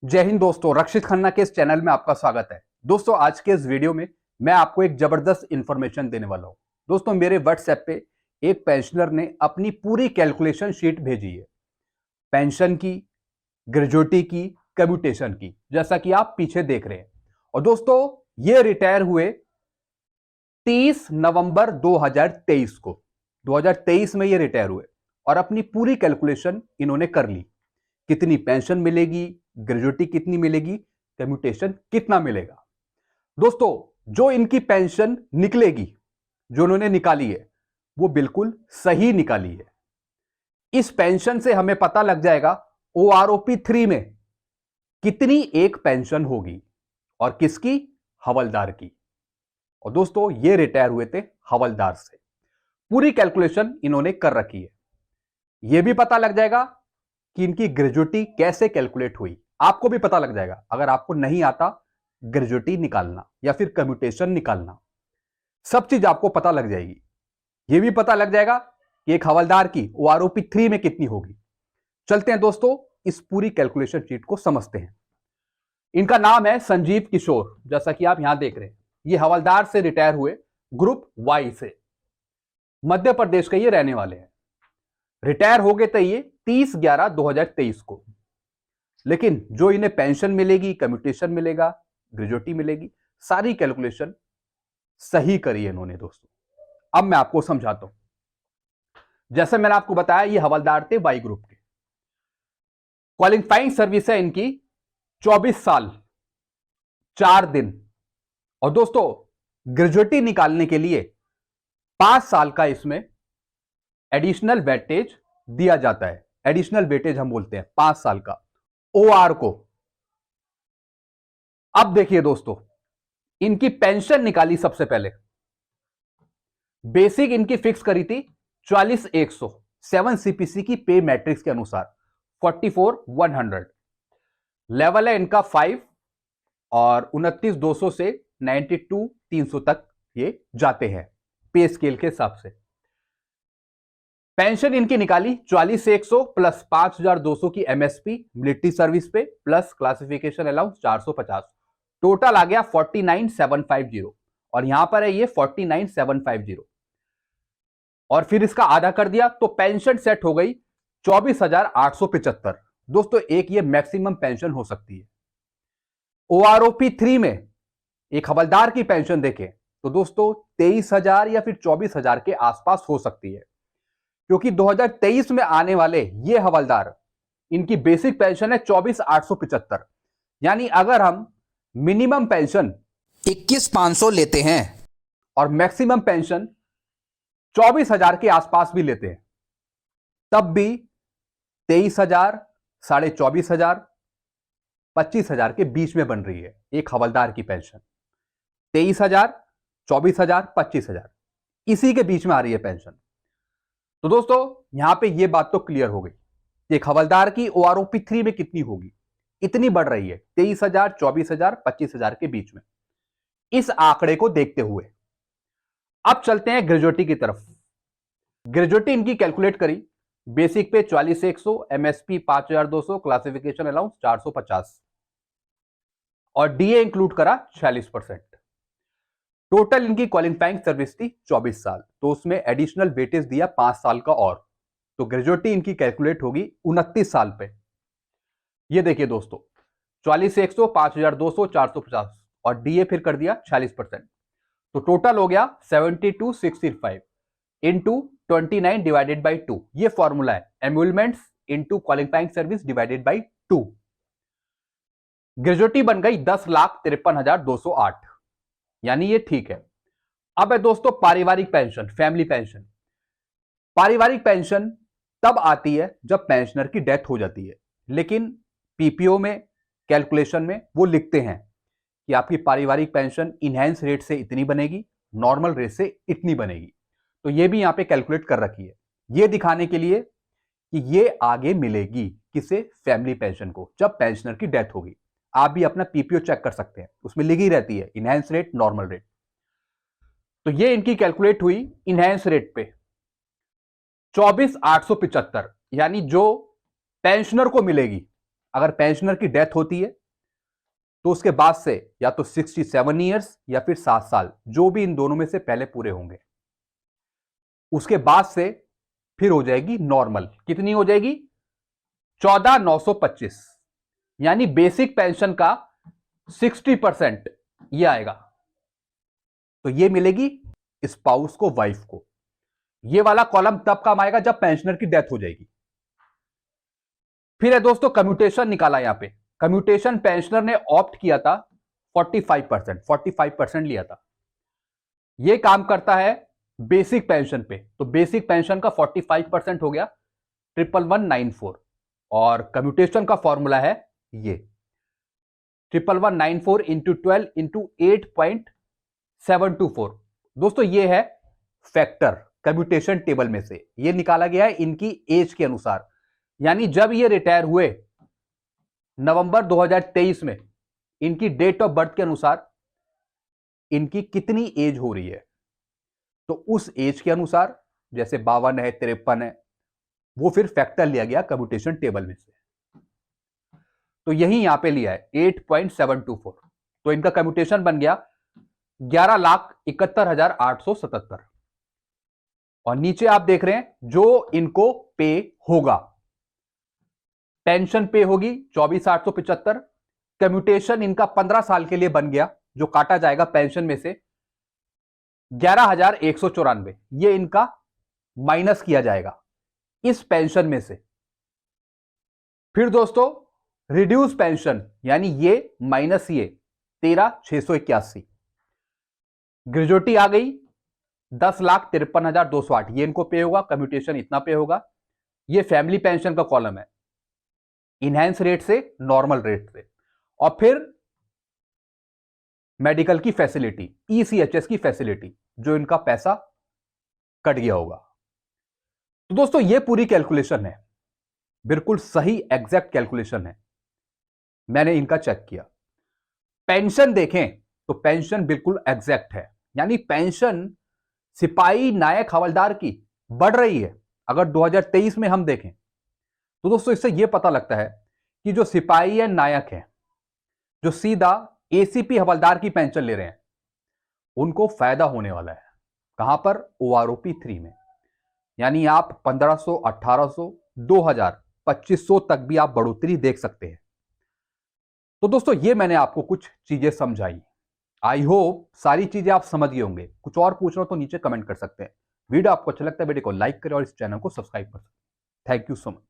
जय हिंद दोस्तों, रक्षित खन्ना के इस चैनल में आपका स्वागत है। दोस्तों, आज के इस वीडियो में मैं आपको एक जबरदस्त इंफॉर्मेशन देने वाला हूं। दोस्तों, मेरे व्हाट्सएप पे एक पेंशनर ने अपनी पूरी कैलकुलेशन शीट भेजी है, पेंशन की, ग्रेजुएटी की, कम्यूटेशन की, जैसा कि आप पीछे देख रहे हैं। और दोस्तों, ये रिटायर हुए 30 नवंबर 2023 को। 2023 में ये रिटायर हुए और अपनी पूरी कैलकुलेशन इन्होंने कर ली। कितनी पेंशन मिलेगी, ग्रेजुएटी कितनी मिलेगी, कम्यूटेशन कितना मिलेगा। दोस्तों, जो इनकी पेंशन निकलेगी, जो उन्होंने निकाली है, वो बिल्कुल सही निकाली है। इस पेंशन से हमें पता लग जाएगा ओआरओपी 3 में कितनी एक पेंशन होगी और किसकी, हवलदार की। और दोस्तों, ये रिटायर हुए थे हवलदार से। पूरी कैलकुलेशन इन्होंने कर रखी है। यह भी पता लग जाएगा कि इनकी ग्रेजुएटी कैसे कैलकुलेट हुई। आपको भी पता लग जाएगा अगर आपको नहीं आता ग्रेजुएटी निकालना या फिर कम्यूटेशन निकालना, सब चीज आपको पता लग जाएगी। यह भी पता लग जाएगा कि एक हवलदार की ओआरओपी 3 में कितनी होगी। चलते हैं दोस्तों, इस पूरी कैलकुलेशन शीट को समझते हैं। इनका नाम है संजीव किशोर, जैसा कि आप यहां देख रहे हैं। ये हवलदार से रिटायर हुए, ग्रुप वाई से, मध्य प्रदेश के ये रहने वाले हैं। रिटायर हो गए थे ये 30/11/2023 को। लेकिन जो इन्हें पेंशन मिलेगी, कम्यूटेशन मिलेगा, ग्रेजुएटी मिलेगी, सारी कैलकुलेशन सही करी है इन्होंने। दोस्तों, अब मैं आपको समझाता हूं। जैसे मैंने आपको बताया, ये हवलदार थे वाई ग्रुप के। क्वालिफाइंग सर्विस है इनकी 24 साल 4 दिन। और दोस्तों, ग्रेजुएटी निकालने के लिए 5 साल का इसमें एडिशनल वेटेज दिया जाता है। एडिशनल वेटेज हम बोलते हैं 5 साल का ओआर को। अब देखिए दोस्तों, इनकी पेंशन निकाली। सबसे पहले बेसिक इनकी फिक्स करी थी 44,100 7 सीपीसी की पे मैट्रिक्स के अनुसार, 44,100। लेवल है इनका 5 और 29,200 से 92,300 तक ये जाते हैं पे स्केल के हिसाब से। पेंशन इनकी निकाली 44,100 प्लस 5,200 की एमएसपी मिलिट्री सर्विस पे प्लस क्लासिफिकेशन अलाउंस 450, टोटल आ गया 49,750। और यहां पर है ये 49,750 और फिर इसका आधा कर दिया तो पेंशन सेट हो गई 24,875। दोस्तों, एक ये मैक्सिमम पेंशन हो सकती है। ओआरओपी 3 में एक हवलदार की पेंशन देखें तो दोस्तों 23,000 या फिर 24,000 के आसपास हो सकती है, क्योंकि 2023 में आने वाले ये हवलदार, इनकी बेसिक पेंशन है 24,875। यानी अगर हम मिनिमम पेंशन 21,500 लेते हैं और मैक्सिमम पेंशन 24,000 के आसपास भी लेते हैं, तब भी 23,000, 24,500, 25,000 के बीच में बन रही है एक हवलदार की पेंशन। 23,000, 24,000, 25,000, इसी के बीच में आ रही है पेंशन। तो दोस्तों, यहां पे ये बात तो क्लियर हो गई, एक हवलदार की ओआरओपी 3 में कितनी होगी, इतनी बढ़ रही है 23,000, 24,000, 25,000 के बीच में। इस आंकड़े को देखते हुए अब चलते हैं ग्रेजुएटी की तरफ। ग्रेजुएटी इनकी कैलकुलेट करी, बेसिक पे 44,100, एमएसपी 5,200, क्लासिफिकेशन अलाउंस 450 और डीए इंक्लूड करा 46%। टोटल इनकी क्वालिफाइंग सर्विस थी 24 साल, तो उसमें एडिशनल वेटेज दिया 5 साल का और, तो ग्रेजुएटी इनकी कैलकुलेट होगी 29 साल पे। ये देखिए दोस्तों, 44,100, 5,200, 450 और डीए फिर कर दिया 46%, तो टोटल हो गया 72,665 इंटू 29 डिवाइडेड बाई 2। ये फॉर्मूला है, emoluments into qualifying service divided by 2। Gratuity बन गई 10,53,208, यानी ये ठीक है। अब है दोस्तों पारिवारिक पेंशन, फैमिली पेंशन। पारिवारिक पेंशन तब आती है जब पेंशनर की डेथ हो जाती है, लेकिन पीपीओ में कैलकुलेशन में वो लिखते हैं कि आपकी पारिवारिक पेंशन इनहैंस रेट से इतनी बनेगी, नॉर्मल रेट से इतनी बनेगी। तो ये भी यहां पे कैलकुलेट कर रखी है, ये दिखाने के लिए कि ये आगे मिलेगी किसे, फैमिली पेंशन को, जब पेंशनर की डेथ होगी। आप भी अपना पीपीओ चेक कर सकते हैं, उसमें लिखी रहती है इनहैंस रेट, नॉर्मल रेट। तो ये इनकी कैलकुलेट हुई इनहैंस रेट पे 24,875, यानी जो पेंशनर को मिलेगी अगर पेंशनर की डेथ होती है तो उसके बाद से या तो 67 ईयर्स या फिर 7 साल, जो भी इन दोनों में से पहले पूरे होंगे, उसके बाद से फिर हो जाएगी नॉर्मल। कितनी हो जाएगी? 14,925, यानी बेसिक पेंशन का 60% ये आएगा। तो ये मिलेगी स्पाउस को, वाइफ को। ये वाला कॉलम तब काम आएगा जब पेंशनर की डेथ हो जाएगी। फिर है दोस्तों कम्यूटेशन निकाला। यहां पे कम्यूटेशन पेंशनर ने ऑप्ट किया था 45% लिया था। ये काम करता है बेसिक पेंशन पे, तो बेसिक पेंशन का 45% हो गया 11,194, और कम्यूटेशन का फॉर्मूला है ये 11,194 इंटू 12 इंटू 8.724। दोस्तों ये है फैक्टर कम्यूटेशन टेबल में से, ये निकाला गया है इनकी एज के अनुसार, यानी जब ये रिटायर हुए नवंबर 2023 में, इनकी डेट ऑफ बर्थ के अनुसार इनकी कितनी एज हो रही है, तो उस एज के अनुसार जैसे 52 है, 53 है, वो फिर फैक्टर लिया गया कम्यूटेशन टेबल में से। तो यही यहां पे लिया है 8.724, तो इनका कम्यूटेशन बन गया 11,71,877। और नीचे आप देख रहे हैं जो इनको पे होगा, पेंशन पे होगी 24,875, कम्यूटेशन इनका 15 साल के लिए बन गया, जो काटा जाएगा पेंशन में से 11,194, ये इनका माइनस किया जाएगा इस पेंशन में से। फिर दोस्तों रिड्यूस पेंशन, यानी ये माइनस ये 13,681, ग्रेजुएटी आ गई 10,53,208, ये इनको पे होगा, कम्यूटेशन इतना पे होगा। ये फैमिली पेंशन का कॉलम है, इनहैंस रेट से नॉर्मल रेट से। और फिर मेडिकल की फैसिलिटी, ईसीएचएस की फैसिलिटी, जो इनका पैसा कट गया होगा। तो दोस्तों ये पूरी कैलकुलेशन है, बिल्कुल सही एग्जैक्ट कैलकुलेशन है, मैंने इनका चेक किया। पेंशन देखें तो पेंशन बिल्कुल एग्जैक्ट है, यानी पेंशन सिपाही नायक हवलदार की बढ़ रही है। अगर 2023 में हम देखें तो दोस्तों इससे यह पता लगता है कि जो सिपाही या नायक है, जो सीधा एसीपी हवलदार की पेंशन ले रहे हैं, उनको फायदा होने वाला है। कहां पर? ओआरओपी 3 में, यानी आप 1500, 1800, 2000, 2500 तक भी आप बढ़ोतरी देख सकते हैं। तो दोस्तों ये मैंने आपको कुछ चीजें समझाई, आई होप सारी चीजें आप समझ गए होंगे। कुछ और पूछना हो तो नीचे कमेंट कर सकते हैं। वीडियो आपको अच्छा लगता है वीडियो को लाइक करें और इस चैनल को सब्सक्राइब कर सकते हैं। Thank you so much.